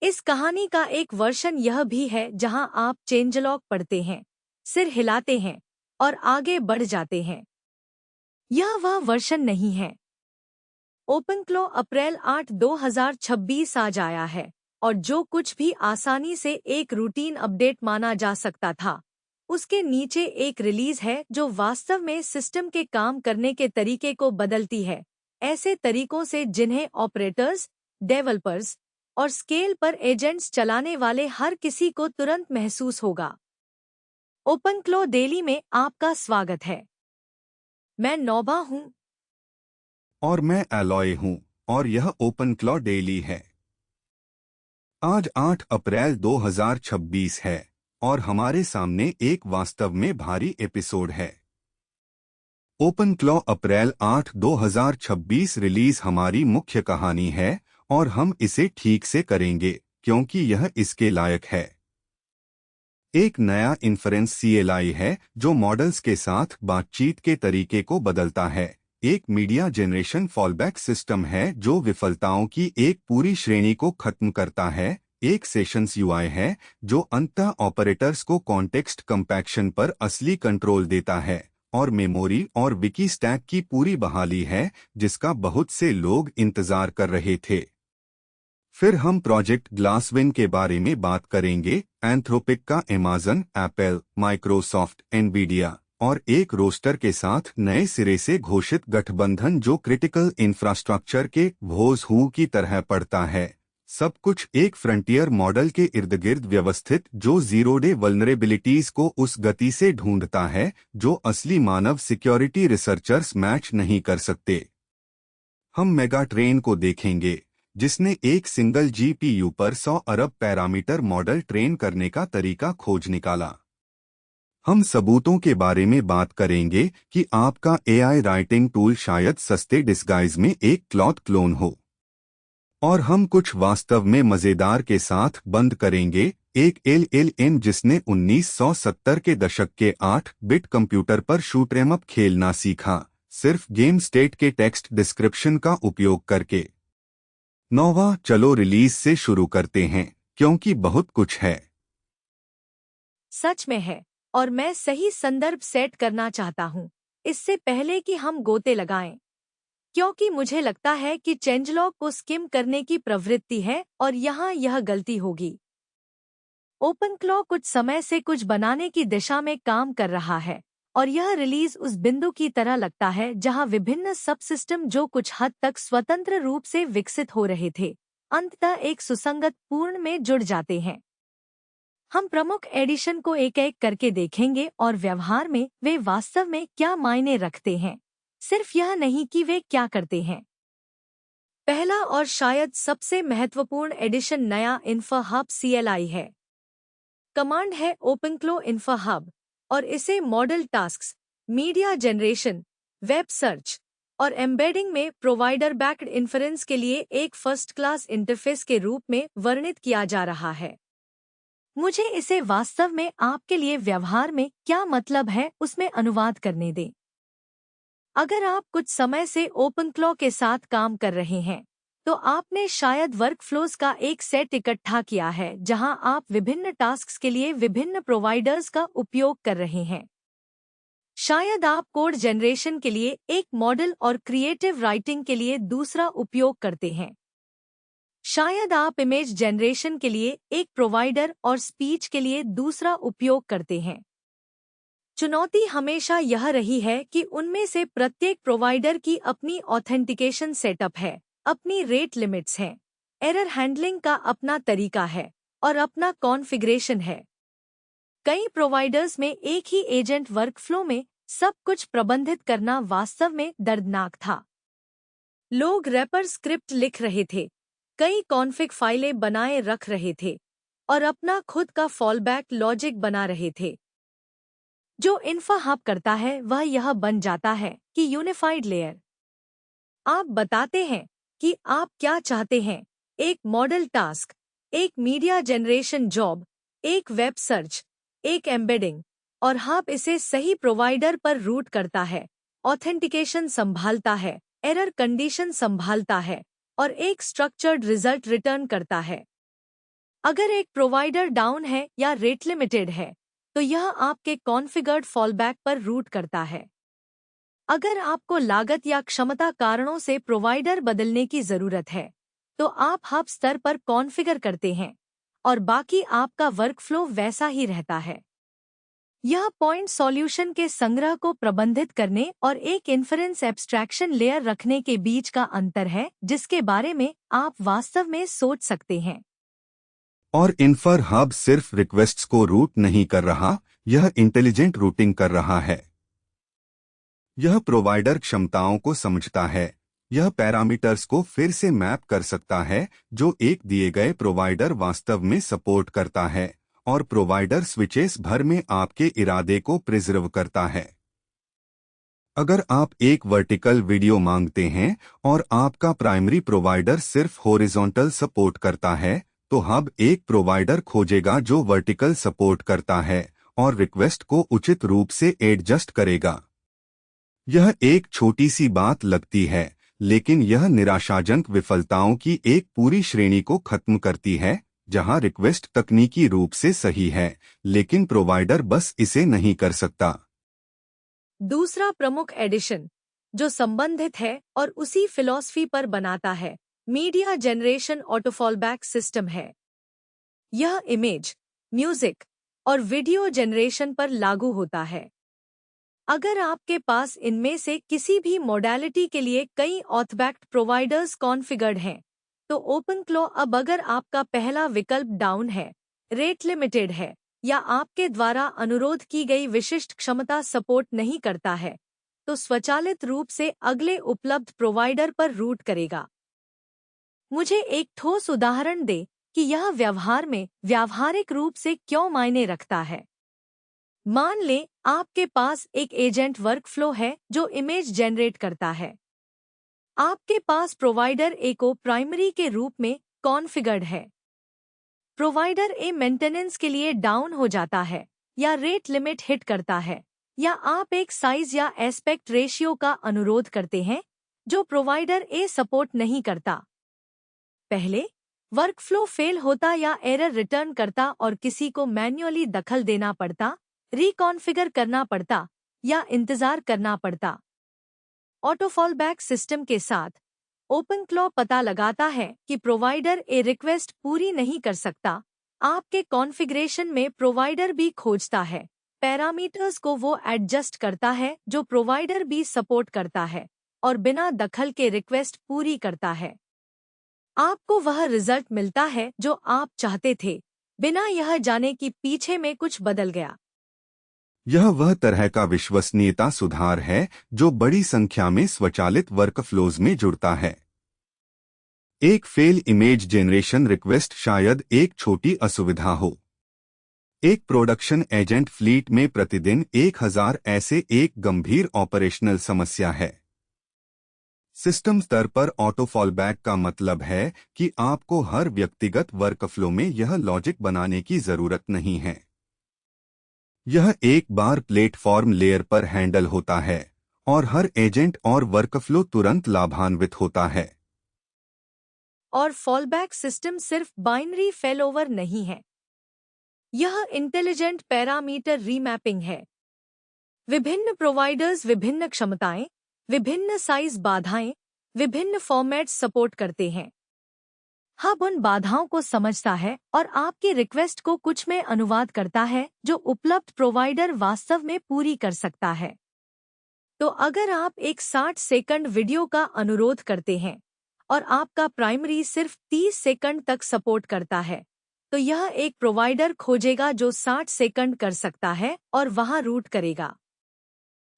इस कहानी का एक वर्जन यह भी है जहां आप चेंजलॉग पढ़ते हैं, सिर हिलाते हैं और आगे बढ़ जाते हैं। यह वह वर्जन नहीं है। ओपनक्लो अप्रैल 8, 2026 आज आया है, और जो कुछ भी आसानी से एक रूटीन अपडेट माना जा सकता था, उसके नीचे एक रिलीज है जो वास्तव में सिस्टम के काम करने के तरीके को बदलती है, ऐसे तरीकों से जिन्हें ऑपरेटर्स, डेवलपर्स और स्केल पर एजेंट्स चलाने वाले हर किसी को तुरंत महसूस होगा। ओपनक्लो डेली में आपका स्वागत है। मैं नौबा हूँ। और मैं एलॉय हूं, और यह ओपनक्लॉ डेली है। आज 8 अप्रैल 2026 है, और हमारे सामने एक वास्तव में भारी एपिसोड है। ओपनक्लॉ अप्रैल 8, 2026 रिलीज हमारी मुख्य कहानी है, और हम इसे ठीक से करेंगे क्योंकि यह इसके लायक है। एक नया इन्फ्रेंस CLI है जो मॉडल्स के साथ बातचीत के तरीके को बदलता है। एक मीडिया जनरेशन फॉलबैक सिस्टम है जो विफलताओं की एक पूरी श्रेणी को खत्म करता है। एक सेशंस UI है जो अंततः ऑपरेटर्स को कॉन्टेक्स्ट कंपैक्शन पर असली कंट्रोल देता है, और मेमोरी और विकी स्टैक की पूरी बहाली है जिसका बहुत से लोग इंतजार कर रहे थे। फिर हम प्रोजेक्ट ग्लासविन के बारे में बात करेंगे, एंथ्रोपिक का अमेज़न, एप्पल, माइक्रोसॉफ्ट, एनवीडिया और एक रोस्टर के साथ नए सिरे से घोषित गठबंधन जो क्रिटिकल इंफ्रास्ट्रक्चर के वोज हू की तरह पड़ता है। सब कुछ एक फ्रंटियर मॉडल के इर्द गिर्द व्यवस्थित जो जीरो डे वल्नरेबिलिटीज को उस गति से ढूंढता है जो असली मानव सिक्योरिटी रिसर्चर्स मैच नहीं कर सकते। हम मेगाट्रेन को देखेंगे जिसने एक सिंगल GPU पर 100 अरब पैरामीटर मॉडल ट्रेन करने का तरीका खोज निकाला। हम सबूतों के बारे में बात करेंगे कि आपका AI राइटिंग टूल शायद सस्ते डिस्गाइज में एक क्लॉथ क्लोन हो। और हम कुछ वास्तव में मजेदार के साथ बंद करेंगे, एक LLM जिसने 1970 के दशक के 8-बिट कंप्यूटर पर शूट 'एम अप खेलना सीखा, सिर्फ गेम स्टेट के टेक्स्ट डिस्क्रिप्शन का उपयोग करके। नौवा, चलो रिलीज से शुरू करते हैं क्योंकि बहुत कुछ है। सच में है, और मैं सही संदर्भ सेट करना चाहता हूँ इससे पहले कि हम गोते लगाएं, क्योंकि मुझे लगता है कि चेंजलॉग को स्किम करने की प्रवृत्ति है और यहाँ यह गलती होगी। ओपनक्लॉ कुछ समय से कुछ बनाने की दिशा में काम कर रहा है, और यह रिलीज उस बिंदु की तरह लगता है जहां विभिन्न सबसिस्टम जो कुछ हद तक स्वतंत्र रूप से विकसित हो रहे थे, अंततः एक सुसंगत पूर्ण में जुड़ जाते हैं। हम प्रमुख एडिशन को एक एक करके देखेंगे और व्यवहार में वे वास्तव में क्या मायने रखते हैं, सिर्फ यह नहीं कि वे क्या करते हैं। पहला और शायद सबसे महत्वपूर्ण एडिशन नया इन्फो हब CLI है। कमांड है ओपनक्लो इन्फो हब, और इसे model tasks, media generation, web search और एम्बेडिंग में प्रोवाइडर बैक्ड इन्फ्रेंस के लिए एक फर्स्ट क्लास इंटरफेस के रूप में वर्णित किया जा रहा है। मुझे इसे वास्तव में आपके लिए व्यवहार में क्या मतलब है उसमें अनुवाद करने दें। अगर आप कुछ समय से ओपनक्लॉ के साथ काम कर रहे हैं, तो आपने शायद वर्कफ्लोज का एक सेट इकट्ठा किया है जहां आप विभिन्न टास्क्स के लिए विभिन्न प्रोवाइडर्स का उपयोग कर रहे हैं। शायद आप कोड जनरेशन के लिए एक मॉडल और क्रिएटिव राइटिंग के लिए दूसरा उपयोग करते हैं। शायद आप इमेज जनरेशन के लिए एक प्रोवाइडर और स्पीच के लिए दूसरा उपयोग करते हैं। चुनौती हमेशा यह रही है कि उनमें से प्रत्येक प्रोवाइडर की अपनी ऑथेंटिकेशन सेटअप है, अपनी रेट लिमिट्स हैं, एरर हैंडलिंग का अपना तरीका है और अपना कॉन्फ़िगरेशन है। कई प्रोवाइडर्स में एक ही एजेंट वर्कफ्लो में सब कुछ प्रबंधित करना वास्तव में दर्दनाक था। लोग रैपर स्क्रिप्ट लिख रहे थे, कई कॉन्फ़िग फाइलें बनाए रख रहे थे और अपना खुद का फॉलबैक लॉजिक बना रहे थे। जो इन्फो हब करता है वह यह बन जाता है कि यूनिफाइड लेयर। आप बताते हैं कि आप क्या चाहते हैं, एक मॉडल टास्क, एक मीडिया जनरेशन जॉब, एक वेब सर्च, एक एम्बेडिंग, और हब इसे सही प्रोवाइडर पर रूट करता है, ऑथेंटिकेशन संभालता है, एरर कंडीशन संभालता है और एक स्ट्रक्चर्ड रिजल्ट रिटर्न करता है। अगर एक प्रोवाइडर डाउन है या रेट लिमिटेड है, तो यह आपके कॉन्फ़िगर्ड फॉलबैक पर रूट करता है। अगर आपको लागत या क्षमता कारणों से प्रोवाइडर बदलने की ज़रूरत है, तो आप हब स्तर पर कॉन्फ़िगर करते हैं और बाकी आपका वर्कफ्लो वैसा ही रहता है। यह पॉइंट सॉल्यूशन के संग्रह को प्रबंधित करने और एक इन्फरेंस एब्स्ट्रैक्शन लेयर रखने के बीच का अंतर है, जिसके बारे में आप वास्तव में सोच सकते हैं। और इन्फर हब सिर्फ रिक्वेस्ट्स को रूट नहीं कर रहा, यह इंटेलिजेंट रूटिंग कर रहा है। यह प्रोवाइडर क्षमताओं को समझता है। यह पैरामीटर्स को फिर से मैप कर सकता है जो एक दिए गए प्रोवाइडर वास्तव में सपोर्ट करता है, और प्रोवाइडर स्विचेस भर में आपके इरादे को प्रिजर्व करता है। अगर आप एक वर्टिकल वीडियो मांगते हैं और आपका प्राइमरी प्रोवाइडर सिर्फ हॉरिजॉन्टल सपोर्ट करता है, तो हब एक प्रोवाइडर खोजेगा जो वर्टिकल सपोर्ट करता है और रिक्वेस्ट को उचित रूप से एडजस्ट करेगा। यह एक छोटी सी बात लगती है, लेकिन यह निराशाजनक विफलताओं की एक पूरी श्रेणी को खत्म करती है, जहां रिक्वेस्ट तकनीकी रूप से सही है, लेकिन प्रोवाइडर बस इसे नहीं कर सकता। दूसरा प्रमुख एडिशन, जो संबंधित है और उसी फिलॉसफी पर बनाता है, मीडिया जनरेशन ऑटोफॉलबैक सिस्टम है। यह इमेज, म्यूजिक और वीडियो जनरेशन पर लागू होता है। अगर आपके पास इनमें से किसी भी मॉडलिटी के लिए कई ऑथबैक्ड प्रोवाइडर्स कॉन्फ़िगर्ड हैं, तो ओपनक्लो अब अगर आपका पहला विकल्प डाउन है, रेट लिमिटेड है या आपके द्वारा अनुरोध की गई विशिष्ट क्षमता सपोर्ट नहीं करता है, तो स्वचालित रूप से अगले उपलब्ध प्रोवाइडर पर रूट करेगा। मुझे एक ठोस उदाहरण दें कि यह व्यवहार में व्यावहारिक रूप से क्यों मायने रखता है। मान लें आपके पास एक एजेंट वर्कफ्लो है जो इमेज जनरेट करता है। आपके पास प्रोवाइडर ए को प्राइमरी के रूप में कॉन्फ़िगर्ड है। प्रोवाइडर ए मेंटेनेंस के लिए डाउन हो जाता है या रेट लिमिट हिट करता है, या आप एक साइज या एस्पेक्ट रेशियो का अनुरोध करते हैं जो प्रोवाइडर ए सपोर्ट नहीं करता। पहले वर्कफ्लो फेल होता या एरर रिटर्न करता और किसी को मैन्युअली दखल देना पड़ता, रिकॉन्फ़िगर करना पड़ता या इंतजार करना पड़ता। ऑटोफॉलबैक सिस्टम के साथ ओपनक्लो पता लगाता है कि प्रोवाइडर ए रिक्वेस्ट पूरी नहीं कर सकता। आपके कॉन्फ़िगरेशन में प्रोवाइडर भी खोजता है, पैरामीटर्स को वो एडजस्ट करता है जो प्रोवाइडर भी सपोर्ट करता है और बिना दखल के रिक्वेस्ट पूरी करता है। आपको वह रिजल्ट मिलता है जो आप चाहते थे, बिना यह जाने कि पीछे में कुछ बदल गया। यह वह तरह का विश्वसनीयता सुधार है जो बड़ी संख्या में स्वचालित वर्कफ्लोज में जुड़ता है। एक फेल इमेज जनरेशन रिक्वेस्ट शायद एक छोटी असुविधा हो। एक प्रोडक्शन एजेंट फ्लीट में प्रतिदिन 1000 ऐसे एक गंभीर ऑपरेशनल समस्या है। सिस्टम स्तर पर ऑटो फॉलबैक का मतलब है कि आपको हर व्यक्तिगत वर्कफ्लो में यह लॉजिक बनाने की जरूरत नहीं है। यह एक बार प्लेटफॉर्म लेयर पर हैंडल होता है और हर एजेंट और वर्कफ्लो तुरंत लाभान्वित होता है। और फॉलबैक सिस्टम सिर्फ बाइनरी फेलओवर नहीं है, यह इंटेलिजेंट पैरामीटर रीमैपिंग है। विभिन्न प्रोवाइडर्स विभिन्न क्षमताएं, विभिन्न साइज बाधाएं, विभिन्न फॉर्मेट्स सपोर्ट करते हैं। हब उन बाधाओं को समझता है और आपकी रिक्वेस्ट को कुछ में अनुवाद करता है जो उपलब्ध प्रोवाइडर वास्तव में पूरी कर सकता है। तो अगर आप एक 60 सेकंड वीडियो का अनुरोध करते हैं और आपका प्राइमरी सिर्फ 30 सेकंड तक सपोर्ट करता है, तो यह एक प्रोवाइडर खोजेगा जो 60 सेकंड कर सकता है और वहां रूट करेगा।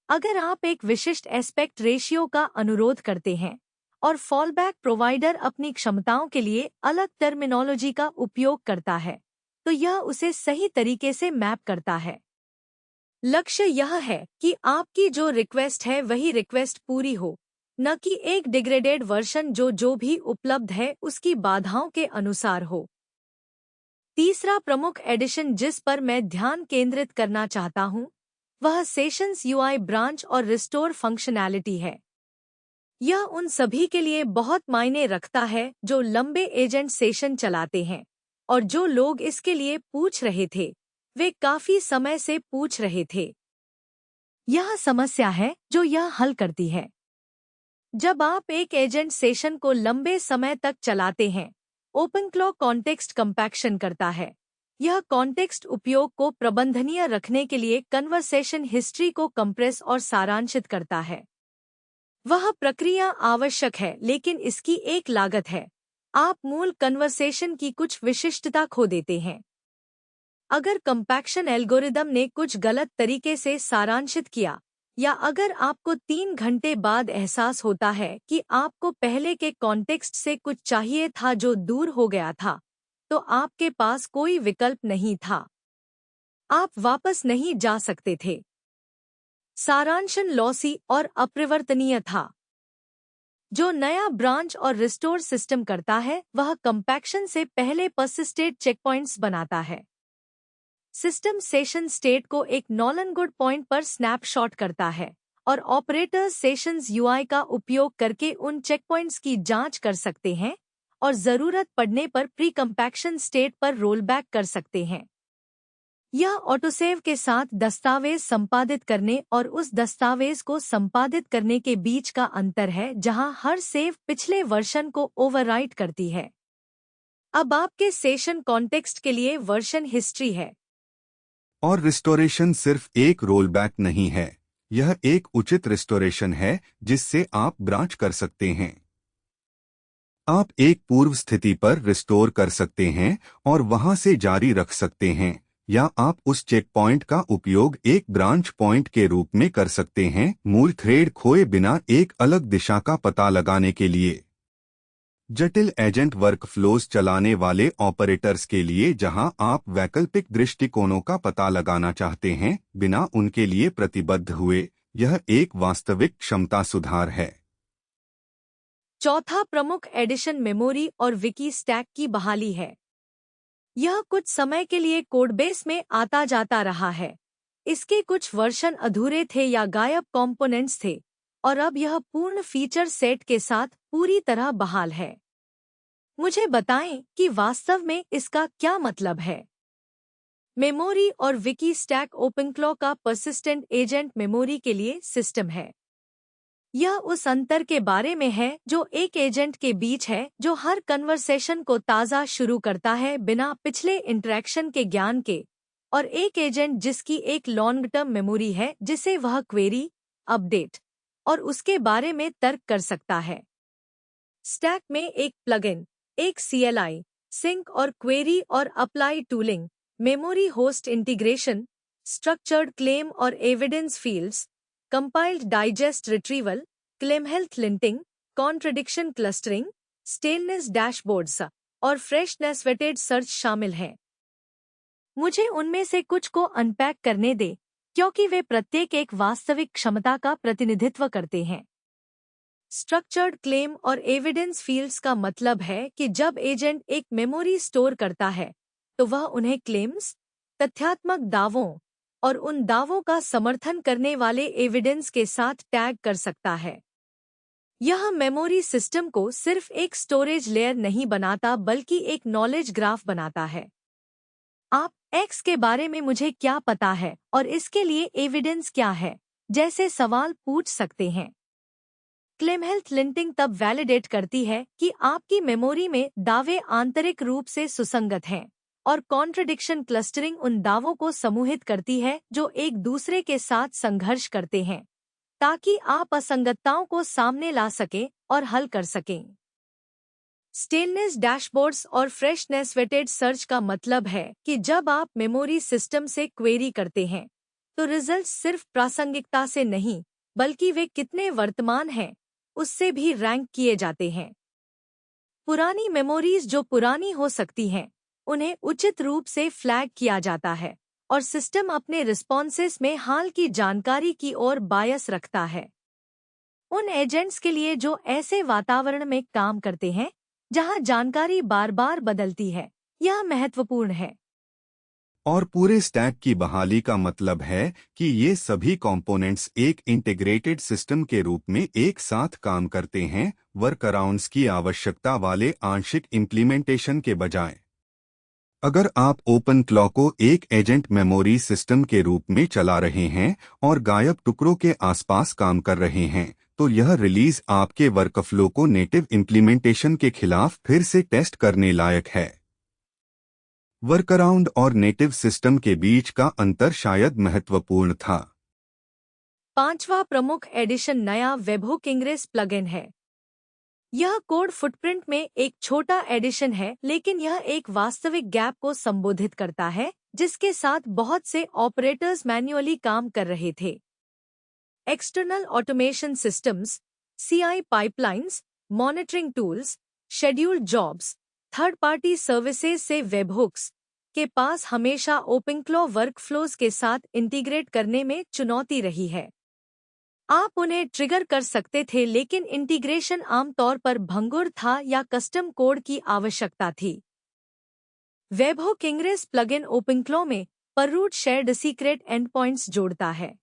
अगर आप एक विशिष्ट एस्पेक्ट रेशियो का अनुरोध करते हैं और फॉलबैक प्रोवाइडर अपनी क्षमताओं के लिए अलग टर्मिनोलॉजी का उपयोग करता है, तो यह उसे सही तरीके से मैप करता है। लक्ष्य यह है कि आपकी जो रिक्वेस्ट है वही रिक्वेस्ट पूरी हो, न कि एक डिग्रेडेड वर्जन जो भी उपलब्ध है उसकी बाधाओं के अनुसार हो। तीसरा प्रमुख एडिशन जिस पर मैं ध्यान केंद्रित करना चाहता हूं, वह सेशंस यूआई ब्रांच और रिस्टोर फंक्शनैलिटी है। यह उन सभी के लिए बहुत मायने रखता है जो लंबे एजेंट सेशन चलाते हैं और जो लोग इसके लिए पूछ रहे थे वे काफी समय से पूछ रहे थे। यह समस्या है जो यह हल करती है। जब आप एक एजेंट सेशन को लंबे समय तक चलाते हैं, ओपनक्लॉ कॉन्टेक्स्ट कंपैक्शन करता है। यह कॉन्टेक्स्ट उपयोग को प्रबंधनीय रखने के लिए कन्वर्सेशन हिस्ट्री को कंप्रेस और सारांशित करता है। वह प्रक्रिया आवश्यक है लेकिन इसकी एक लागत है। आप मूल कन्वर्सेशन की कुछ विशिष्टता खो देते हैं। अगर कंपैक्शन एल्गोरिदम ने कुछ गलत तरीके से सारांशित किया या अगर आपको 3 घंटे बाद एहसास होता है कि आपको पहले के कॉन्टेक्स्ट से कुछ चाहिए था जो दूर हो गया था, तो आपके पास कोई विकल्प नहीं था। आप वापस नहीं जा सकते थे। सारांशन लॉसी और अपरिवर्तनीय था। जो नया ब्रांच और रिस्टोर सिस्टम करता है वह कंपैक्शन से पहले पर्सिस्टेड चेकपॉइंट्स बनाता है। सिस्टम सेशन स्टेट को एक नॉलन गुड पॉइंट पर स्नैपशॉट करता है और ऑपरेटर्स सेशंस यूआई का उपयोग करके उन चेकपॉइंट्स की जांच कर सकते हैं और जरूरत पड़ने पर प्री कंपैक्शन स्टेट पर रोलबैक कर सकते हैं। यह ऑटोसेव के साथ दस्तावेज संपादित करने और उस दस्तावेज को संपादित करने के बीच का अंतर है, जहां हर सेव पिछले वर्जन को ओवरराइट करती है। अब आपके सेशन कॉन्टेक्स्ट के लिए वर्जन हिस्ट्री है। और रिस्टोरेशन सिर्फ एक रोलबैक नहीं है, यह एक उचित रिस्टोरेशन है जिससे आप ब्रांच कर सकते हैं। आप एक पूर्व स्थिति पर रिस्टोर कर सकते हैं और वहां से जारी रख सकते हैं, या आप उस चेक पॉइंट का उपयोग एक ब्रांच पॉइंट के रूप में कर सकते हैं, मूल थ्रेड खोए बिना एक अलग दिशा का पता लगाने के लिए। जटिल एजेंट वर्कफ्लोज चलाने वाले ऑपरेटर्स के लिए जहां आप वैकल्पिक दृष्टिकोणों का पता लगाना चाहते हैं बिना उनके लिए प्रतिबद्ध हुए, यह एक वास्तविक क्षमता सुधार है। चौथा प्रमुख एडिशन मेमोरी और विकी स्टैक की बहाली है। यह कुछ समय के लिए कोडबेस में आता जाता रहा है। इसके कुछ वर्जन अधूरे थे या गायब कंपोनेंट्स थे और अब यह पूर्ण फीचर सेट के साथ पूरी तरह बहाल है। मुझे बताएं कि वास्तव में इसका क्या मतलब है। मेमोरी और विकी स्टैक ओपनक्लॉ का पर्सिस्टेंट एजेंट मेमोरी के लिए सिस्टम है। यह उस अंतर के बारे में है जो एक एजेंट के बीच है जो हर कन्वर्सेशन को ताज़ा शुरू करता है बिना पिछले इंटरैक्शन के ज्ञान के, और एक एजेंट जिसकी एक लॉन्ग टर्म मेमोरी है जिसे वह क्वेरी, अपडेट और उसके बारे में तर्क कर सकता है। स्टैक में एक प्लगइन, एक CLI, सिंक और क्वेरी और apply tooling, memory host integration, structured claim और evidence fields, compiled digest retrieval, claim health linting, contradiction clustering, staleness dashboards और फ्रेशनेस वेटेड सर्च शामिल हैं। मुझे उनमें से कुछ को अनपैक करने दे क्योंकि वे प्रत्येक एक वास्तविक क्षमता का प्रतिनिधित्व करते हैं। स्ट्रक्चर्ड क्लेम और एविडेंस फील्ड्स का मतलब है कि जब एजेंट एक मेमोरी स्टोर करता है तो वह उन्हें क्लेम्स, तथ्यात्मक दावों और उन दावों का समर्थन करने वाले एविडेंस के साथ टैग कर सकता है। यह मेमोरी सिस्टम को सिर्फ एक स्टोरेज लेयर नहीं बनाता बल्कि एक नॉलेज ग्राफ बनाता है। आप एक्स के बारे में मुझे क्या पता है और इसके लिए एविडेंस क्या है जैसे सवाल पूछ सकते हैं। क्लेम हेल्थ लिंटिंग तब वैलिडेट करती है कि आपकी मेमोरी में दावे आंतरिक रूप से सुसंगत हैं, और कॉन्ट्रडिक्शन क्लस्टरिंग उन दावों को समूहित करती है जो एक दूसरे के साथ संघर्ष करते हैं, ताकि आप असंगतताओं को सामने ला सकें और हल कर सकें। स्टेनलेस डैशबोर्ड्स और फ्रेशनेस वेटेड सर्च का मतलब है कि जब आप मेमोरी सिस्टम से क्वेरी करते हैं तो रिजल्ट्स सिर्फ प्रासंगिकता से नहीं बल्कि वे कितने वर्तमान हैं उससे भी रैंक किए जाते हैं। पुरानी मेमोरीज जो पुरानी हो सकती हैं उन्हें उचित रूप से फ्लैग किया जाता है और सिस्टम अपने रिस्पॉन्सेस में हाल की जानकारी की ओर बायस रखता है। उन एजेंट्स के लिए जो ऐसे वातावरण में काम करते हैं जहां जानकारी बार बार बदलती है, यह महत्वपूर्ण है। और पूरे स्टैक की बहाली का मतलब है कि ये सभी कंपोनेंट्स एक इंटीग्रेटेड सिस्टम के रूप में एक साथ काम करते हैं, वर्कअराउंड्स की आवश्यकता वाले आंशिक इम्प्लीमेंटेशन के बजाय। अगर आप ओपन क्लॉ को एक एजेंट मेमोरी सिस्टम के रूप में चला रहे हैं और गायब टुकड़ों के आसपास काम कर रहे हैं, तो यह रिलीज आपके वर्कफ्लो को नेटिव इम्प्लीमेंटेशन के खिलाफ फिर से टेस्ट करने लायक है। वर्कअराउंड और नेटिव सिस्टम के बीच का अंतर शायद महत्वपूर्ण था। पांचवा प्रमुख एडिशन नया वेबहुक इंग्रेस प्लगइन है। यह कोड फुटप्रिंट में एक छोटा एडिशन है, लेकिन यह एक वास्तविक गैप को संबोधित करता है जिसके साथ बहुत से ऑपरेटर्स मैन्युअली काम कर रहे थे। External automation systems, CI pipelines, monitoring tools, scheduled jobs, third party services से वेबहुक्स के पास हमेशा ओपनक्लॉ वर्कफ्लोज के साथ इंटीग्रेट करने में चुनौती रही है। आप उन्हें ट्रिगर कर सकते थे, लेकिन इंटीग्रेशन आमतौर पर भंगुर था या कस्टम कोड की आवश्यकता थी। वेबहुक इंग्रेस प्लगइन ओपनक्लॉ में पररूट शेयर्ड सीक्रेट एंडपॉइंट्स जोड़ता है।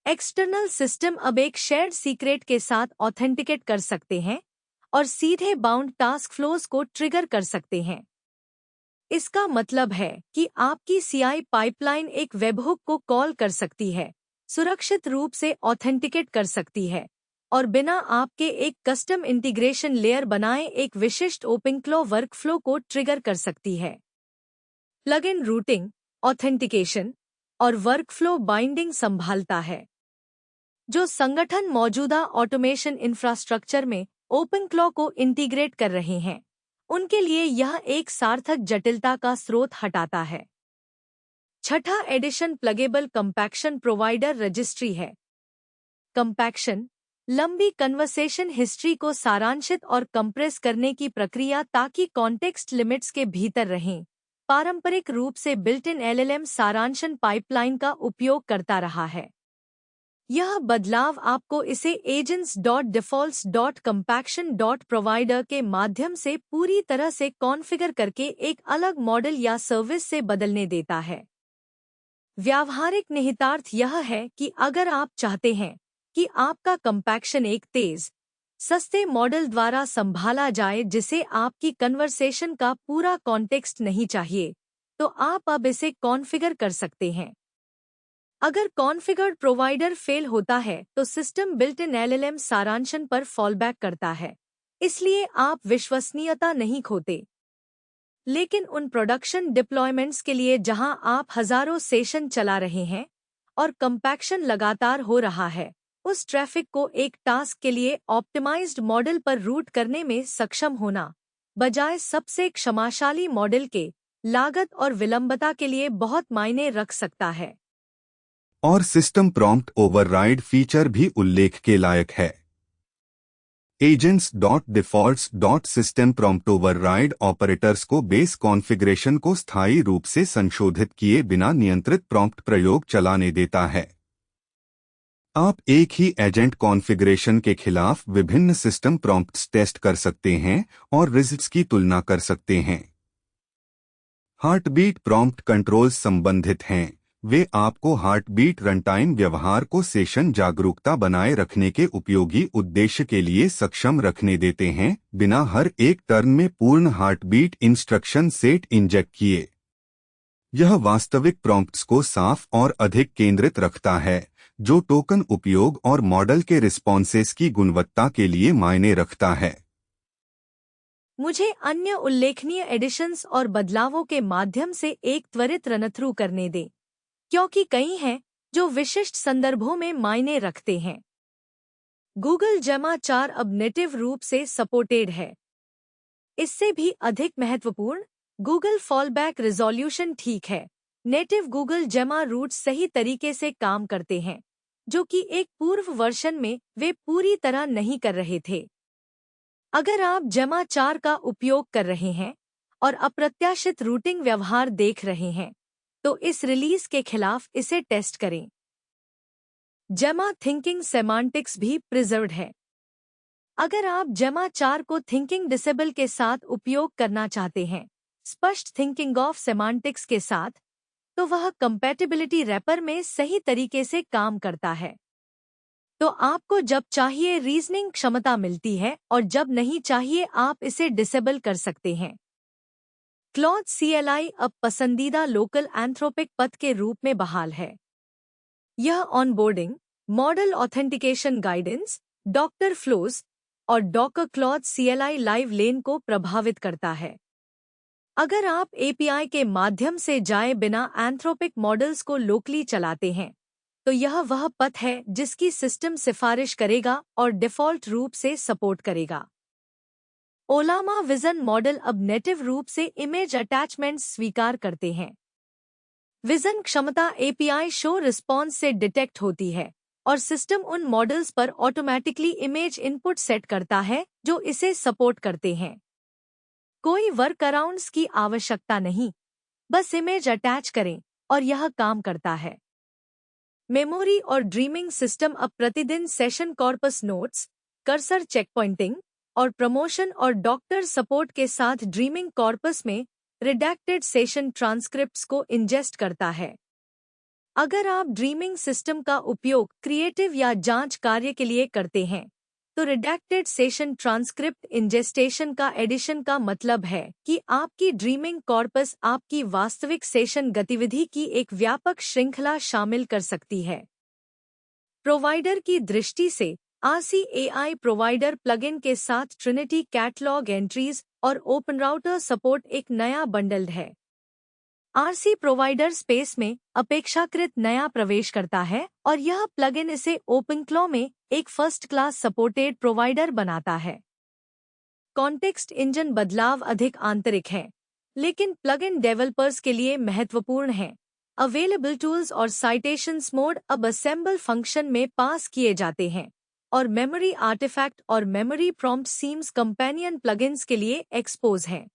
एक्सटर्नल सिस्टम अब एक शेयर्ड सीक्रेट के साथ ऑथेंटिकेट कर सकते हैं और सीधे बाउंड टास्क फ्लोज को ट्रिगर कर सकते हैं। इसका मतलब है कि आपकी सीआई पाइपलाइन एक वेबहुक को कॉल कर सकती है, सुरक्षित रूप से ऑथेंटिकेट कर सकती है और बिना आपके एक कस्टम इंटीग्रेशन लेयर बनाए एक विशिष्ट ओपनक्लॉ वर्कफ्लो को ट्रिगर कर सकती है। प्लगइन रूटिंग, ऑथेंटिकेशन और वर्कफ्लो बाइंडिंग संभालता है। जो संगठन मौजूदा ऑटोमेशन इंफ्रास्ट्रक्चर में ओपनक्लॉ को इंटीग्रेट कर रहे हैं, उनके लिए यह एक सार्थक जटिलता का स्रोत हटाता है। छठा addition pluggable compaction provider registry है। कंपैक्शन लंबी कन्वर्सेशन हिस्ट्री को सारांशित और कंप्रेस करने की प्रक्रिया ताकि कॉन्टेक्स्ट लिमिट्स के भीतर रहें। पारंपरिक रूप से बिल्ट इन एलएलएम सारांशन पाइपलाइन का उपयोग करता रहा है। यह बदलाव आपको इसे agents.defaults.compaction.provider के माध्यम से पूरी तरह से कॉन्फ़िगर करके एक अलग मॉडल या सर्विस से बदलने देता है। व्यावहारिक निहितार्थ यह है कि अगर आप चाहते हैं कि आपका कंपैक्शन एक तेज, सस्ते मॉडल द्वारा संभाला जाए जिसे आपकी कन्वर्सेशन का पूरा कॉन्टेक्स्ट नहीं चाहिए, तो आप अब इसे कॉन्फ़िगर कर सकते हैं। अगर कॉन्फ़िगर्ड प्रोवाइडर फेल होता है तो सिस्टम बिल्ट इन एलएलएम सारांशन पर फॉलबैक करता है, इसलिए आप विश्वसनीयता नहीं खोते। लेकिन उन प्रोडक्शन डिप्लॉयमेंट्स के लिए जहां आप हजारों सेशन चला रहे हैं और कंपैक्शन लगातार हो रहा है, उस ट्रैफिक को एक टास्क के लिए ऑप्टिमाइज्ड मॉडल पर रूट करने में सक्षम होना, बजाय सबसे क्षमाशाली मॉडल के, लागत और विलंबता के लिए बहुत मायने रख सकता है। और सिस्टम प्रॉम्प्ट ओवरराइड फीचर भी उल्लेख के लायक है। agents.defaults.system prompt override ऑपरेटर्स को बेस कॉन्फ़िगरेशन को स्थायी रूप से संशोधित किए बिना नियंत्रित प्रॉम्प्ट प्रयोग चलाने देता है। आप एक ही एजेंट कॉन्फ़िगरेशन के खिलाफ विभिन्न सिस्टम प्रॉम्प्ट्स टेस्ट कर सकते हैं और रिजल्ट्स की तुलना कर सकते हैं। हार्टबीट प्रॉम्प्ट कंट्रोल्स संबंधित हैं। वे आपको हार्टबीट रनटाइम व्यवहार को सेशन जागरूकता बनाए रखने के उपयोगी उद्देश्य के लिए सक्षम रखने देते हैं, बिना हर एक टर्न में पूर्ण हार्टबीट इंस्ट्रक्शन सेट इंजेक्ट किए। यह वास्तविक प्रॉम्प्ट्स को साफ और अधिक केंद्रित रखता है, जो टोकन उपयोग और मॉडल के रिस्पॉन्सेस की गुणवत्ता के लिए मायने रखता है। मुझे अन्य उल्लेखनीय एडिशंस और बदलावों के माध्यम से एक त्वरित रनथ्रू करने दें, क्योंकि कई हैं जो विशिष्ट संदर्भों में मायने रखते हैं। गूगल जेमा 4 अब नेटिव रूप से सपोर्टेड है। इससे भी अधिक महत्वपूर्ण, गूगल फॉलबैक रिजॉल्यूशन ठीक है। नेटिव गूगल जेमा रूट्स सही तरीके से काम करते हैं, जो कि एक पूर्व वर्जन में वे पूरी तरह नहीं कर रहे थे। अगर आप जेमा 4 का उपयोग कर रहे हैं और अप्रत्याशित रूटिंग व्यवहार देख रहे हैं, तो इस रिलीज के खिलाफ इसे टेस्ट करें। जेमा थिंकिंग सेमांटिक्स भी प्रिजर्व्ड है। अगर आप जेमा 4 को थिंकिंग डिसेबल के साथ उपयोग करना चाहते हैं, स्पष्ट थिंकिंग ऑफ सेमांटिक्स के साथ, तो वह कंपैटिबिलिटी रैपर में सही तरीके से काम करता है। तो आपको जब चाहिए रीजनिंग क्षमता मिलती है और जब नहीं चाहिए आप इसे डिसेबल कर सकते हैं। क्लॉड CLI अब पसंदीदा लोकल एंथ्रोपिक पथ के रूप में बहाल है। यह onboarding, model authentication guidance, doctor flows और डॉकर क्लॉड CLI लाइव लेन को प्रभावित करता है। अगर आप API के माध्यम से जाए बिना एंथ्रोपिक मॉडल्स को लोकली चलाते हैं, तो यह वह पथ है जिसकी सिस्टम सिफारिश करेगा और डिफ़ॉल्ट रूप से सपोर्ट करेगा। ओलामा विजन मॉडल अब नेटिव रूप से इमेज अटैचमेंट्स स्वीकार करते हैं। विजन क्षमता API शो रिस्पॉन्स से डिटेक्ट होती है और सिस्टम उन मॉडल्स पर ऑटोमैटिकली इमेज इनपुट सेट करता है जो इसे सपोर्ट करते हैं। कोई वर्कअराउंड्स की आवश्यकता नहीं, बस इमेज अटैच करें और यह काम करता है। मेमोरी और ड्रीमिंग सिस्टम अब प्रतिदिन सेशन कॉर्पस नोट्स, कर्सर चेकपॉइंटिंग और प्रमोशन और डॉक्टर सपोर्ट के साथ ड्रीमिंग कॉर्पस में रिडैक्टेड सेशन ट्रांसक्रिप्ट्स को इंजेस्ट करता है। अगर आप ड्रीमिंग सिस्टम का उपयोग क्रिएटिव या जांच कार्य के लिए करते हैं, तो रिडैक्टेड सेशन ट्रांसक्रिप्ट इंजेस्टेशन का एडिशन का मतलब है कि आपकी ड्रीमिंग कॉर्पस आपकी वास्तविक सेशन गतिविधि की एक व्यापक श्रृंखला शामिल कर सकती है। प्रोवाइडर की दृष्टि से RCAI प्रोवाइडर प्लगइन के साथ ट्रिनिटी कैटलॉग एंट्रीज और ओपनराउटर सपोर्ट एक नया बंडल्ड है। RC प्रोवाइडर स्पेस में अपेक्षाकृत नया प्रवेश करता है और यह प्लगइन इसे ओपनक्लॉ में एक फर्स्ट क्लास सपोर्टेड प्रोवाइडर बनाता है। कॉन्टेक्स्ट इंजन बदलाव अधिक आंतरिक है, लेकिन प्लगइन डेवलपर्स के लिए महत्वपूर्ण है। अवेलेबल टूल्स और साइटेशंस मोड अब असेंबल फंक्शन में पास किए जाते हैं और मेमोरी आर्टिफैक्ट और memory prompt seems companion plugins के लिए एक्सपोज हैं।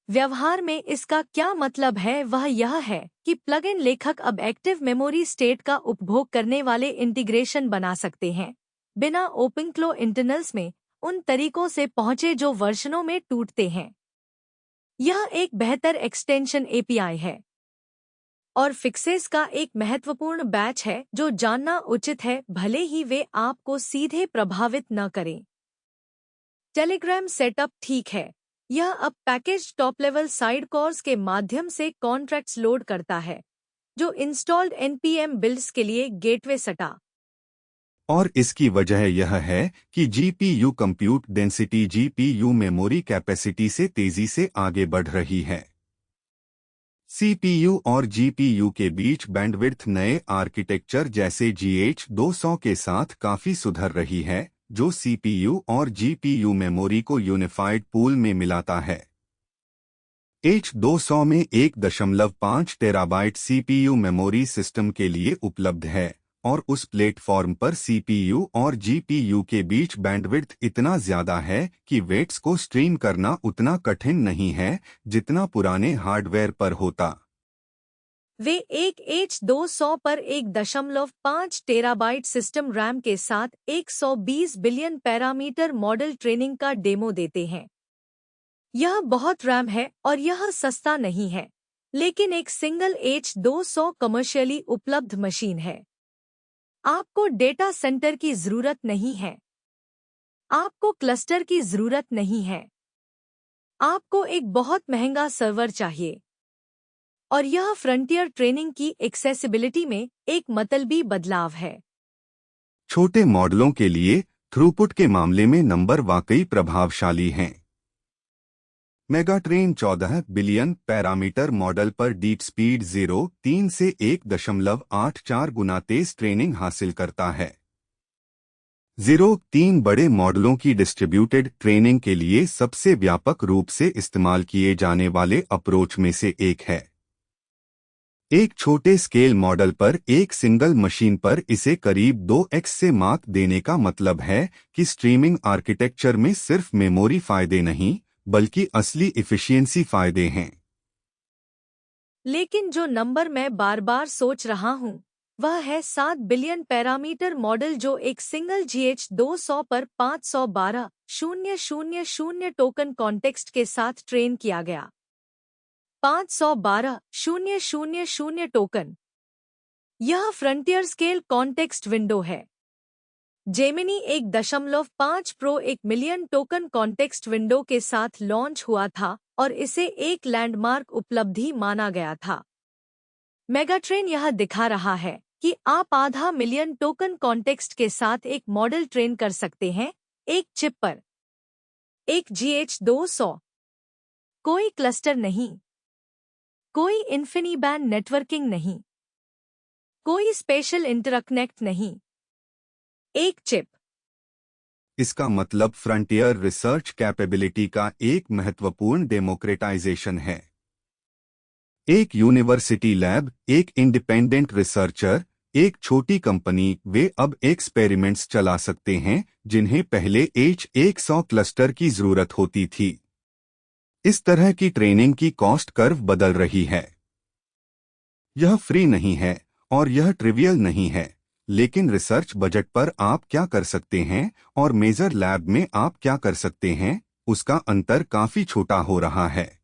व्यवहार में इसका क्या मतलब है वह यह है कि प्लगइन लेखक अब एक्टिव मेमोरी स्टेट का उपभोग करने वाले इंटीग्रेशन बना सकते हैं, बिना ओपनक्लो इंटरनल्स में उन तरीकों से पहुंचे जो वर्जनों में टूटते हैं। यह एक बेहतर एक्सटेंशन API है और फिक्सेस का एक महत्वपूर्ण बैच है जो जानना उचित है, भले ही वे आपको सीधे प्रभावित न करें। टेलीग्राम सेटअप ठीक है। यह अब package top level side course के माध्यम से कॉन्ट्रैक्ट्स लोड करता है, जो इंस्टॉल्ड NPM बिल्ड्स के लिए गेटवे सटा। और इसकी वजह यह है कि GPU compute density GPU memory capacity से तेजी से आगे बढ़ रही है। CPU और GPU के बीच बैंडविड्थ नए आर्किटेक्चर जैसे GH200 के साथ काफी सुधर रही है, जो CPU और GPU मेमोरी को यूनिफाइड पूल में मिलाता है। H200 में 1.5 टेराबाइट CPU मेमोरी सिस्टम के लिए उपलब्ध है और उस प्लेटफॉर्म पर CPU और GPU के बीच बैंडविड्थ इतना ज्यादा है कि वेट्स को स्ट्रीम करना उतना कठिन नहीं है जितना पुराने हार्डवेयर पर होता। वे एक H200 पर 1.5 टेराबाइट सिस्टम रैम के साथ 120 बिलियन पैरामीटर मॉडल ट्रेनिंग का डेमो देते हैं। यह बहुत रैम है और यह सस्ता नहीं है, लेकिन एक सिंगल H200 कमर्शियली उपलब्ध मशीन है। आपको डेटा सेंटर की जरूरत नहीं है। आपको क्लस्टर की जरूरत नहीं है। आपको एक बहुत महंगा सर्वर चाहिए। और यह फ्रंटियर ट्रेनिंग की एक्सेसिबिलिटी में एक मतलबी बदलाव है। छोटे मॉडलों के लिए थ्रूपुट के मामले में नंबर वाकई प्रभावशाली हैं। मेगाट्रेन 14 बिलियन पैरामीटर मॉडल पर डीप स्पीड 0.3 से 1.84 गुना तेज ट्रेनिंग हासिल करता है। 0.3 बड़े मॉडलों की डिस्ट्रीब्यूटेड ट्रेनिंग के लिए सबसे व्यापक रूप से इस्तेमाल किए जाने वाले अप्रोच में से एक है। एक छोटे स्केल मॉडल पर एक सिंगल मशीन पर इसे करीब 2x से मार्क देने का मतलब है कि स्ट्रीमिंग आर्किटेक्चर में सिर्फ मेमोरी फायदे नहीं, बल्कि असली इफिशिएंसी फायदे हैं। लेकिन जो नंबर मैं बार बार सोच रहा हूं, वह है 7 बिलियन पैरामीटर मॉडल जो एक सिंगल GH200 पर 512,000 टोकन कॉन्टेक्स्ट के साथ ट्रेन किया गया। 512,000 टोकन। यह फ्रंटियर स्केल कॉन्टेक्स्ट विंडो है। Gemini 1.5 pro 1 million token context window के साथ लॉन्च हुआ था और इसे एक लैंडमार्क उपलब्धि माना गया था। मेगाट्रेन यह दिखा रहा है कि आप आधा मिलियन टोकन कॉन्टेक्स्ट के साथ एक मॉडल ट्रेन कर सकते हैं, एक चिप पर। एक GH200। कोई क्लस्टर नहीं, कोई इन्फिनीबैंड नेटवर्किंग नहीं, कोई स्पेशल इंटरकनेक्ट नहीं, एक चिप। इसका मतलब फ्रंटियर रिसर्च कैपेबिलिटी का एक महत्वपूर्ण डेमोक्रेटाइजेशन है। एक यूनिवर्सिटी लैब, एक इंडिपेंडेंट रिसर्चर, एक छोटी कंपनी, वे अब एक्सपेरिमेंट्स चला सकते हैं जिन्हें पहले H100 क्लस्टर की जरूरत होती थी। इस तरह की ट्रेनिंग की कॉस्ट कर्व बदल रही है। यह फ्री नहीं है और यह ट्रिवियल नहीं है, लेकिन रिसर्च बजट पर आप क्या कर सकते हैं और मेजर लैब में आप क्या कर सकते हैं, उसका अंतर काफी छोटा हो रहा है।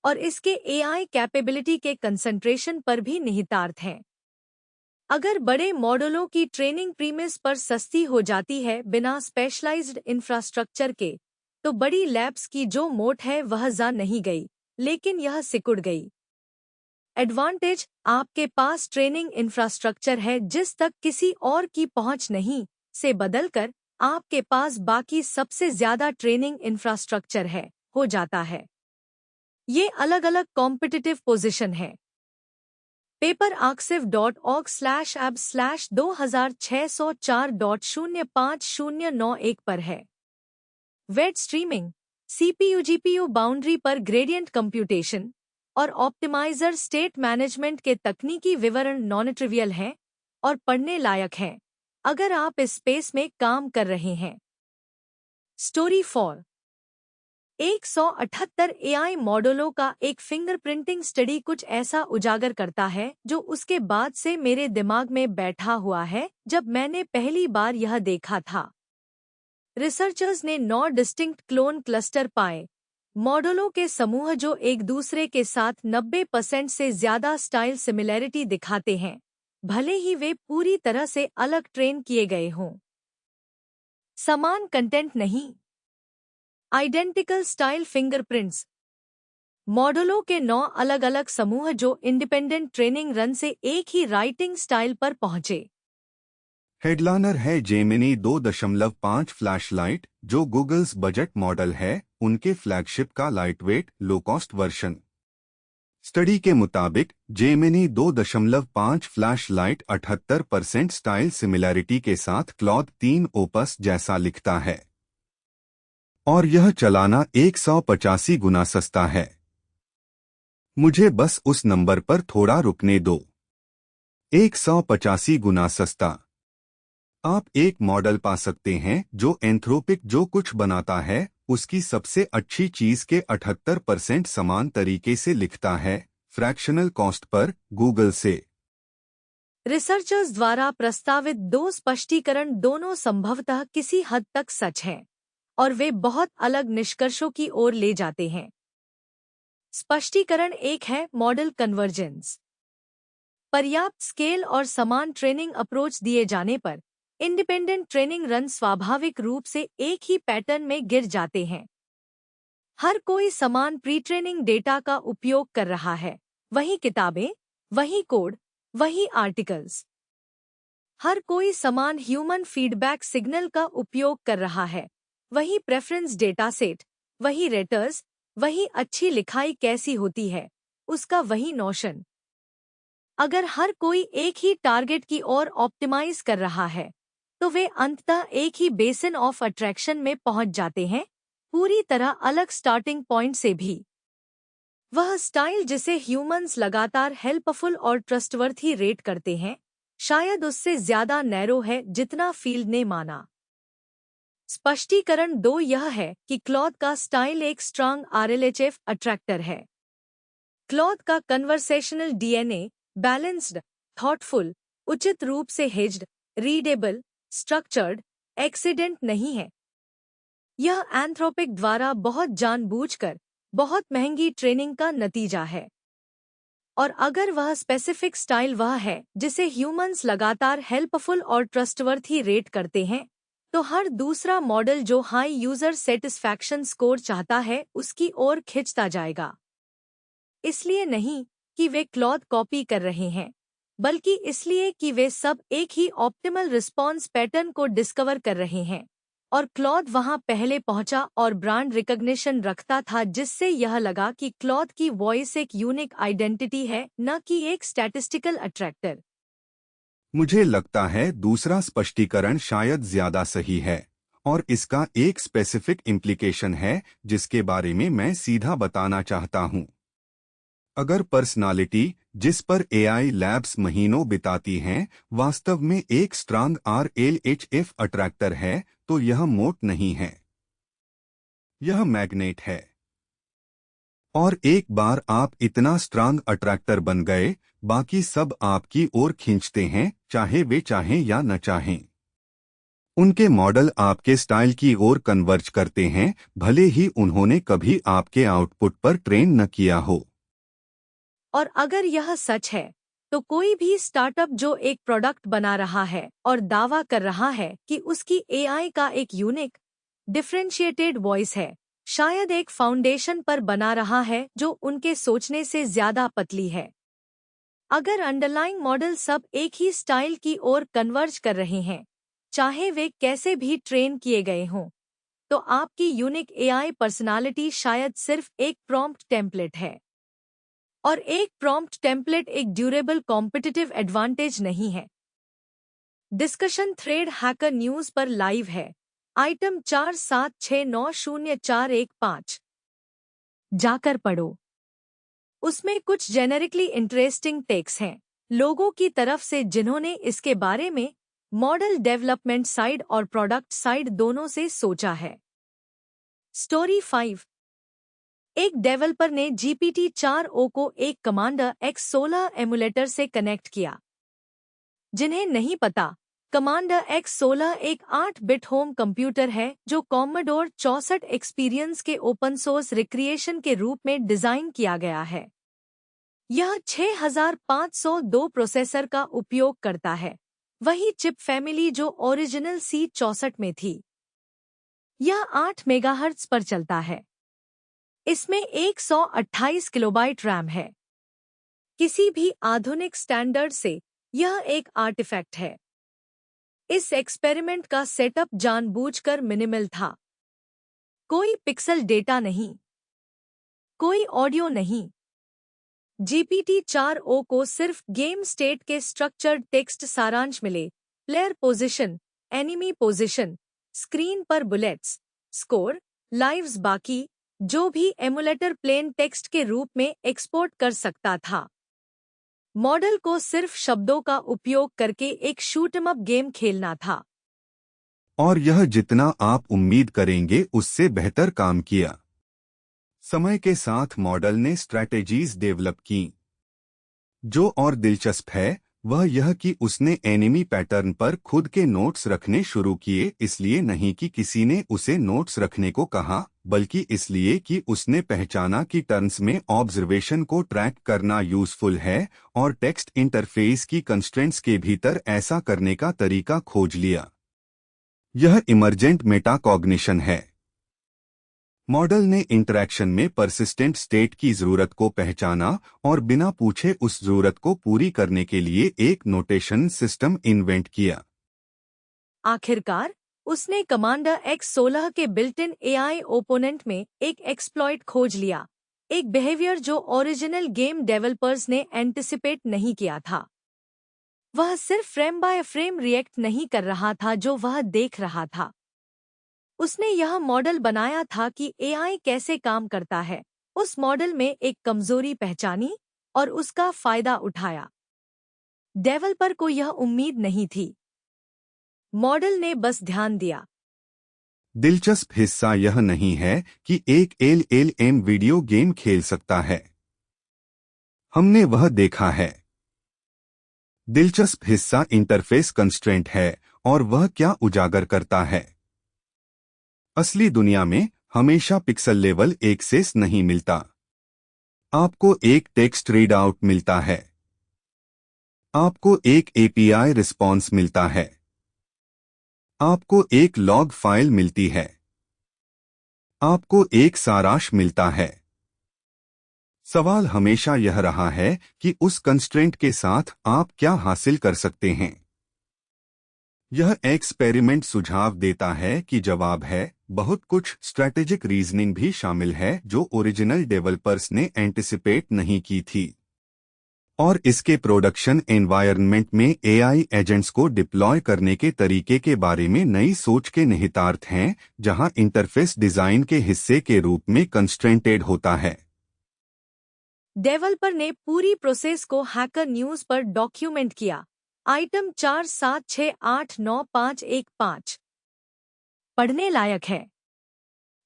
और इसके AI कैपेबिलिटी के कंसंट्रेशन पर भी निहितार्थ हैं। अगर बड़े मॉडलों की ट्रेनिंग प्रीमिस पर सस्ती हो जाती है बिना स्पेशलाइज्ड इंफ्रास्ट्रक्चर के, तो बड़ी लैब्स की जो मोट है वह जा नहीं गई, लेकिन यह सिकुड़ गई। एडवांटेज, आपके पास ट्रेनिंग इंफ्रास्ट्रक्चर है जिस तक किसी और की पहुंच नहीं, से बदलकर आपके पास बाकी सबसे ज्यादा ट्रेनिंग इंफ्रास्ट्रक्चर है, हो जाता है। ये अलग अलग कॉम्पिटिटिव पोजीशन है। paperarchive.org/ab/2604.05091 पर है। Weight streaming, CPU GPU boundary पर ग्रेडियंट कंप्यूटेशन और ऑप्टिमाइजर स्टेट मैनेजमेंट के तकनीकी विवरण नॉन ट्रिवियल हैं और पढ़ने लायक हैं अगर आप इस स्पेस में काम कर रहे हैं। स्टोरी 4। 178 AI मॉडलों का एक फिंगरप्रिंटिंग स्टडी कुछ ऐसा उजागर करता है जो उसके बाद से मेरे दिमाग में बैठा हुआ है जब मैंने पहली बार यह देखा था। रिसर्चर्स ने 9 डिस्टिंक्ट क्लोन क्लस्टर पाए, मॉडलों के समूह जो एक दूसरे के साथ 90% से ज्यादा स्टाइल सिमिलैरिटी दिखाते हैं, भले ही वे पूरी तरह से अलग ट्रेन किए गए हों। समान कंटेंट नहीं, आइडेंटिकल स्टाइल फिंगरप्रिंट्स। मॉडलों के 9 अलग अलग समूह जो इंडिपेंडेंट ट्रेनिंग रन से एक ही राइटिंग स्टाइल पर पहुंचे। हेडलाइनर है जेमिनी 2.5 फ्लैशलाइट, जो गूगल्स बजट मॉडल है, उनके फ्लैगशिप का lightweight low cost version. Study के मुताबिक जेमिनी 2.5 फ्लैशलाइट 78% स्टाइल सिमिलैरिटी के साथ क्लॉड 3 ओपस जैसा लिखता है और यह चलाना 185 गुना सस्ता है। मुझे बस उस नंबर पर थोड़ा रुकने दो। 185 गुना सस्ता। आप एक मॉडल पा सकते हैं जो एंथ्रोपिक जो कुछ बनाता है उसकी सबसे अच्छी चीज के 78% समान तरीके से लिखता है, फ्रैक्शनल कॉस्ट पर, गूगल से। रिसर्चर्स द्वारा प्रस्तावित 2 स्पष्टीकरण दोनों संभवतः किसी हद तक सच हैं और वे बहुत अलग निष्कर्षों की ओर ले जाते हैं। स्पष्टीकरण 1 है मॉडल कन्वर्जेंस। पर्याप्त स्केल और समान ट्रेनिंग अप्रोच दिए जाने पर इंडिपेंडेंट ट्रेनिंग रन स्वाभाविक रूप से एक ही पैटर्न में गिर जाते हैं। हर कोई समान प्री ट्रेनिंग डेटा का उपयोग कर रहा है, वही किताबें, वही कोड, वही आर्टिकल्स। हर कोई समान ह्यूमन फीडबैक सिग्नल का उपयोग कर रहा है, वही प्रेफरेंस डेटा सेट, वही रेटर्स, वही अच्छी लिखाई कैसी होती है, उसका वही नोशन। अगर हर कोई एक ही टारगेट की ओर ऑप्टिमाइज कर रहा है, तो वे अंततः एक ही बेसिन ऑफ अट्रैक्शन में पहुंच जाते हैं, पूरी तरह अलग स्टार्टिंग पॉइंट से भी। वह स्टाइल जिसे ह्यूमंस लगातार हेल्पफुल और ट्रस्टवर्थी रेट करते हैं, शायद उससे ज्यादा नैरो है जितना फील्ड ने माना। स्पष्टीकरण 2 यह है कि क्लॉड का स्टाइल एक स्ट्रांग RLHF अट्रैक्टर है। क्लॉड का कन्वर्सेशनल DNA बैलेंस्ड, थॉटफुल, उचित रूप से हेज्ड, रीडेबल, स्ट्रक्चर्ड, एक्सीडेंट नहीं है। यह एंथ्रोपिक द्वारा बहुत जानबूझकर बहुत महंगी ट्रेनिंग का नतीजा है। और अगर वह स्पेसिफिक स्टाइल वह है जिसे ह्यूमंस लगातार हेल्पफुल और ट्रस्टवर्थी रेट करते हैं, तो हर दूसरा मॉडल जो हाई यूजर सेटिस्फैक्शन स्कोर चाहता है उसकी ओर खिंचता जाएगा। इसलिए नहीं कि वे क्लॉथ कॉपी कर रहे हैं, बल्कि इसलिए कि वे सब एक ही ऑप्टिमल रिस्पॉन्स पैटर्न को डिस्कवर कर रहे हैं, और क्लॉथ वहां पहले पहुंचा और ब्रांड रिकग्निशन रखता था, जिससे यह लगा कि क्लॉथ की वॉइस एक यूनिक आइडेंटिटी है, न कि एक स्टैटिस्टिकल अट्रैक्टर। मुझे लगता है दूसरा स्पष्टीकरण शायद ज्यादा सही है, और इसका एक स्पेसिफिक इम्प्लीकेशन है जिसके बारे में मैं सीधा बताना चाहता हूं। अगर पर्सनालिटी, जिस पर एआई लैब्स महीनों बिताती हैं, वास्तव में एक स्ट्रांग RLHF अट्रैक्टर है, तो यह मोट नहीं है, यह मैग्नेट है। और एक बार आप इतना स्ट्रांग अट्रैक्टर बन गए, बाकी सब आपकी ओर खींचते हैं, चाहे वे चाहें या न चाहें। उनके मॉडल आपके स्टाइल की ओर कन्वर्ज करते हैं, भले ही उन्होंने कभी आपके आउटपुट पर ट्रेन न किया हो। और अगर यह सच है, तो कोई भी स्टार्टअप जो एक प्रोडक्ट बना रहा है और दावा कर रहा है कि उसकी एआई का एक यूनिक, डिफरेंशिएटेड वॉइस है, शायद एक फाउंडेशन पर बना रहा है जो उनके सोचने से ज्यादा पतली है। अगर अंडरलाइंग मॉडल सब एक ही स्टाइल की ओर कन्वर्ज कर रहे हैं, चाहे वे कैसे भी ट्रेन किए गए हों, तो आपकी यूनिक एआई पर्सनालिटी शायद सिर्फ एक प्रॉम्प्ट टेम्पलेट है। और एक प्रॉम्प्ट टेम्पलेट एक ड्यूरेबल कॉम्पिटिटिव एडवांटेज नहीं है। डिस्कशन थ्रेड हैकर न्यूज पर लाइव है, आइटम 47690415। जाकर पढ़ो। उसमें कुछ जेनेरिकली इंटरेस्टिंग टेक्स हैं लोगों की तरफ से जिन्होंने इसके बारे में मॉडल डेवलपमेंट साइड और प्रोडक्ट साइड दोनों से सोचा है। स्टोरी 5। एक डेवलपर ने GPT-4o को एक कमांडर X16 एमुलेटर से कनेक्ट किया। जिन्हें नहीं पता, कमांडर X16 एक 8 बिट होम कंप्यूटर है जो कॉमोडोर 64 एक्सपीरियंस के ओपन सोर्स रिक्रिएशन के रूप में डिजाइन किया गया है। यह 6502 प्रोसेसर का उपयोग करता है, वही चिप फैमिली जो ओरिजिनल C64 में थी। यह 8 मेगाहर्ट्ज पर चलता है। इसमें 128 किलोबाइट रैम है। किसी भी आधुनिक स्टैंडर्ड से यह एक आर्टिफैक्ट है। इस एक्सपेरिमेंट का सेटअप जानबूझकर मिनिमल था। कोई पिक्सल डेटा नहीं, कोई ऑडियो नहीं। GPT-4o को सिर्फ गेम स्टेट के स्ट्रक्चर्ड टेक्स्ट सारांश मिले, player position, enemy position, screen पर बुलेट्स, स्कोर, लाइव्स, बाकी जो भी एमुलेटर प्लेन टेक्स्ट के रूप में एक्सपोर्ट कर सकता था। मॉडल को सिर्फ शब्दों का उपयोग करके एक शूटअप गेम खेलना था। और यह जितना आप उम्मीद करेंगे उससे बेहतर काम किया। समय के साथ मॉडल ने स्ट्रैटेजीज डेवलप की। जो और दिलचस्प है वह यह कि उसने एनिमी पैटर्न पर खुद के नोट्स रखने शुरू किए, इसलिए नहीं कि किसी ने उसे नोट्स रखने को कहा, बल्कि इसलिए कि उसने पहचाना कि टर्न्स में ऑब्जर्वेशन को ट्रैक करना यूजफुल है और टेक्स्ट इंटरफेस की कंस्ट्रेंट्स के भीतर ऐसा करने का तरीका खोज लिया। यह इमर्जेंट मेटाकॉग्निशन है। मॉडल ने इंटरैक्शन में परसिस्टेंट स्टेट की जरूरत को पहचाना और बिना पूछे उस जरूरत को पूरी करने के लिए एक नोटेशन सिस्टम इन्वेंट किया। आखिरकार उसने कमांडर X16 के बिल्ट इन एआई ओपोनेंट में एक एक्सप्लॉइट खोज लिया, एक बिहेवियर जो ओरिजिनल गेम डेवलपर्स ने एंटिसिपेट नहीं किया था। वह सिर्फ फ्रेम बाय फ्रेम रिएक्ट नहीं कर रहा था जो वह देख रहा था। उसने यह मॉडल बनाया था कि एआई कैसे काम करता है, उस मॉडल में एक कमजोरी पहचानी और उसका फायदा उठाया। डेवलपर को यह उम्मीद नहीं थी, मॉडल ने बस ध्यान दिया। दिलचस्प हिस्सा यह नहीं है कि एक LLM वीडियो गेम खेल सकता है। हमने वह देखा है। दिलचस्प हिस्सा इंटरफेस कंस्ट्रेंट है और वह क्या उजागर करता है। असली दुनिया में हमेशा पिक्सल लेवल एक्सेस नहीं मिलता। आपको एक टेक्स्ट रीड आउट मिलता है। आपको एक एपीआई रिस्पॉन्स मिलता है। आपको एक लॉग फाइल मिलती है। आपको एक सारांश मिलता है। सवाल हमेशा यह रहा है कि उस कंस्ट्रेंट के साथ आप क्या हासिल कर सकते हैं। यह एक्सपेरिमेंट सुझाव देता है कि जवाब है बहुत कुछ। स्ट्रैटेजिक रीजनिंग भी शामिल है जो ओरिजिनल डेवलपर्स ने एंटिसिपेट नहीं की थी। और इसके प्रोडक्शन एनवायरनमेंट में एआई एजेंट्स को डिप्लॉय करने के तरीके के बारे में नई सोच के निहितार्थ हैं, जहां इंटरफेस डिजाइन के हिस्से के रूप में कंस्ट्रेंटेड होता है। डेवलपर ने पूरी प्रोसेस को हैकर न्यूज पर डॉक्यूमेंट किया। आइटम 47689515 पढ़ने लायक है।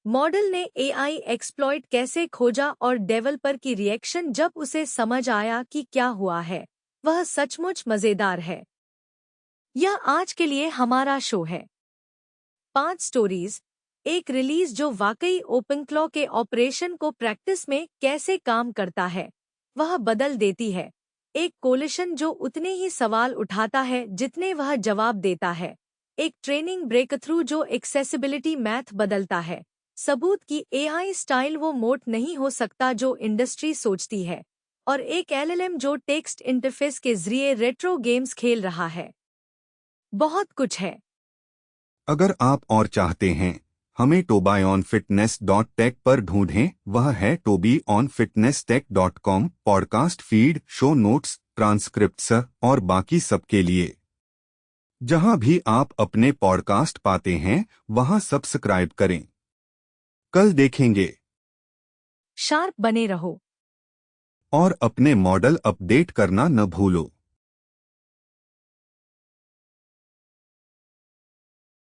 मॉडल ने एआई एक्सप्लॉइट कैसे खोजा और डेवलपर की रिएक्शन जब उसे समझ आया कि क्या हुआ है, वह सचमुच मजेदार है। यह आज के लिए हमारा शो है। 5 स्टोरीज। एक रिलीज जो वाकई ओपनक्लॉ के ऑपरेशन को प्रैक्टिस में कैसे काम करता है, वह बदल देती है। एक कोलिशन जो उतने ही सवाल उठाता है जितने वह जवाब देता है। एक ट्रेनिंग ब्रेकथ्रू जो एक्सेसिबिलिटी मैथ बदलता है। सबूत की एआई स्टाइल वो मोट नहीं हो सकता जो इंडस्ट्री सोचती है। और एक एलएलएम जो टेक्स्ट इंटरफेस के जरिए रेट्रो गेम्स खेल रहा है। बहुत कुछ है। अगर आप और चाहते हैं, हमें tobyonfitness.tech पर ढूंढें। वह है tobyonfitnesstech.com। Podcast feed, show notes, transcripts और बाकी सब के लिए। जहां भी आप अपने पॉडकास्ट पाते हैं, वहां सब्सक्राइब करें। कल देखेंगे। शार्प बने रहो। और अपने मॉडल अपडेट करना न भूलो।